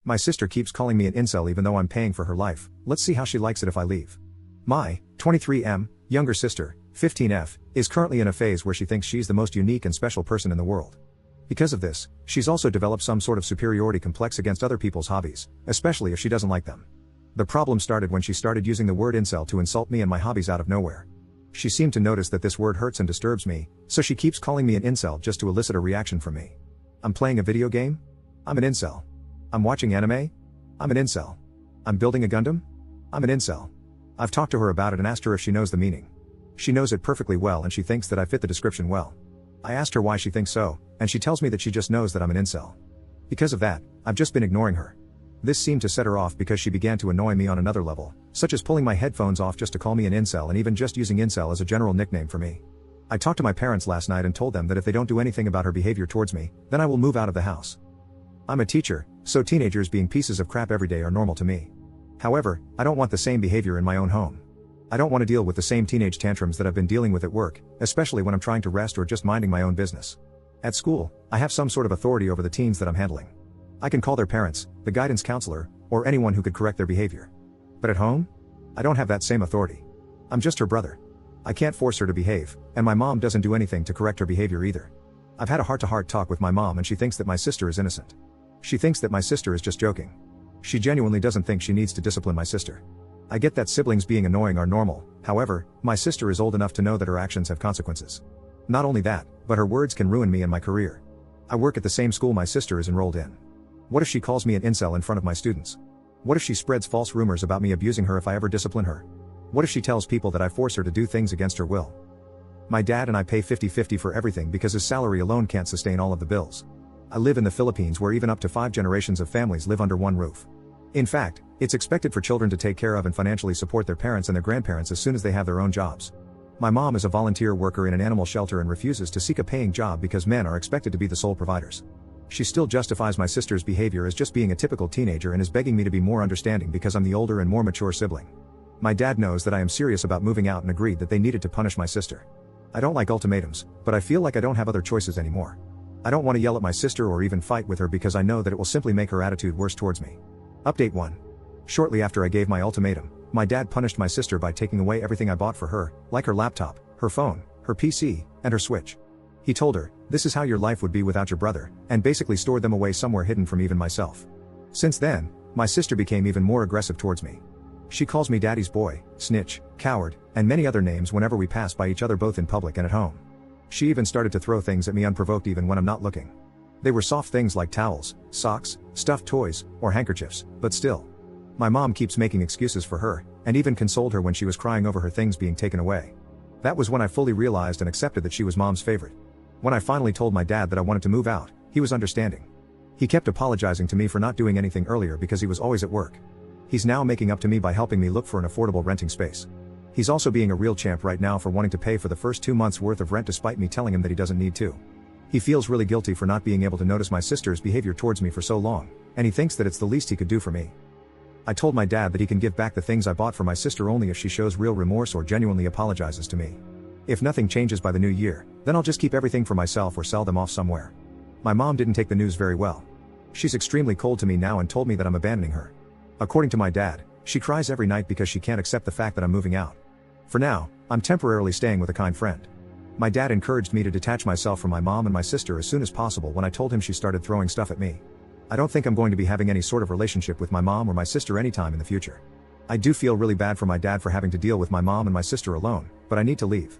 My sister keeps calling me an incel even though I'm paying for her life. Let's see how she likes it if I leave. My 23M younger sister, 15F, is currently in a phase where she thinks she's the most unique and special person in the world. Because of this, she's also developed some sort of superiority complex against other people's hobbies, especially if she doesn't like them. The problem started when she started using the word incel to insult me and my hobbies out of nowhere. She seemed to notice that this word hurts and disturbs me, so she keeps calling me an incel just to elicit a reaction from me. I'm playing a video game? I'm an incel. I'm watching anime? I'm an incel. I'm building a Gundam? I'm an incel. I've talked to her about it and asked her if she knows the meaning. She knows it perfectly well and she thinks that I fit the description well. I asked her why she thinks so, and she tells me that she just knows that I'm an incel. Because of that, I've just been ignoring her. This seemed to set her off because she began to annoy me on another level, such as pulling my headphones off just to call me an incel and even just using incel as a general nickname for me. I talked to my parents last night and told them that if they don't do anything about her behavior towards me, then I will move out of the house. I'm a teacher, so teenagers being pieces of crap every day are normal to me. However, I don't want the same behavior in my own home. I don't want to deal with the same teenage tantrums that I've been dealing with at work, especially when I'm trying to rest or just minding my own business. At school, I have some sort of authority over the teens that I'm handling. I can call their parents, the guidance counselor, or anyone who could correct their behavior. But at home? I don't have that same authority. I'm just her brother. I can't force her to behave, and my mom doesn't do anything to correct her behavior either. I've had a heart-to-heart talk with my mom and she thinks that my sister is innocent. She thinks that my sister is just joking. She genuinely doesn't think she needs to discipline my sister. I get that siblings being annoying are normal, however, my sister is old enough to know that her actions have consequences. Not only that, but her words can ruin me and my career. I work at the same school my sister is enrolled in. What if she calls me an incel in front of my students? What if she spreads false rumors about me abusing her if I ever discipline her? What if she tells people that I force her to do things against her will? My dad and I pay 50-50 for everything because his salary alone can't sustain all of the bills. I live in the Philippines where even up to 5 generations of families live under one roof. In fact, it's expected for children to take care of and financially support their parents and their grandparents as soon as they have their own jobs. My mom is a volunteer worker in an animal shelter and refuses to seek a paying job because men are expected to be the sole providers. She still justifies my sister's behavior as just being a typical teenager and is begging me to be more understanding because I'm the older and more mature sibling. My dad knows that I am serious about moving out and agreed that they needed to punish my sister. I don't like ultimatums, but I feel like I don't have other choices anymore. I don't want to yell at my sister or even fight with her because I know that it will simply make her attitude worse towards me. Update 1. Shortly after I gave my ultimatum, my dad punished my sister by taking away everything I bought for her, like her laptop, her phone, her PC, and her Switch. He told her, "This is how your life would be without your brother," and basically stored them away somewhere hidden from even myself. Since then, my sister became even more aggressive towards me. She calls me daddy's boy, snitch, coward, and many other names whenever we pass by each other both in public and at home. She even started to throw things at me unprovoked even when I'm not looking. They were soft things like towels, socks, stuffed toys, or handkerchiefs, but still. My mom keeps making excuses for her, and even consoled her when she was crying over her things being taken away. That was when I fully realized and accepted that she was mom's favorite. When I finally told my dad that I wanted to move out, he was understanding. He kept apologizing to me for not doing anything earlier because he was always at work. He's now making up to me by helping me look for an affordable renting space. He's also being a real champ right now for wanting to pay for the first 2 months worth of rent despite me telling him that he doesn't need to. He feels really guilty for not being able to notice my sister's behavior towards me for so long, and he thinks that it's the least he could do for me. I told my dad that he can give back the things I bought for my sister only if she shows real remorse or genuinely apologizes to me. If nothing changes by the new year, then I'll just keep everything for myself or sell them off somewhere. My mom didn't take the news very well. She's extremely cold to me now and told me that I'm abandoning her. According to my dad, she cries every night because she can't accept the fact that I'm moving out. For now, I'm temporarily staying with a kind friend. My dad encouraged me to detach myself from my mom and my sister as soon as possible when I told him she started throwing stuff at me. I don't think I'm going to be having any sort of relationship with my mom or my sister anytime in the future. I do feel really bad for my dad for having to deal with my mom and my sister alone, but I need to leave.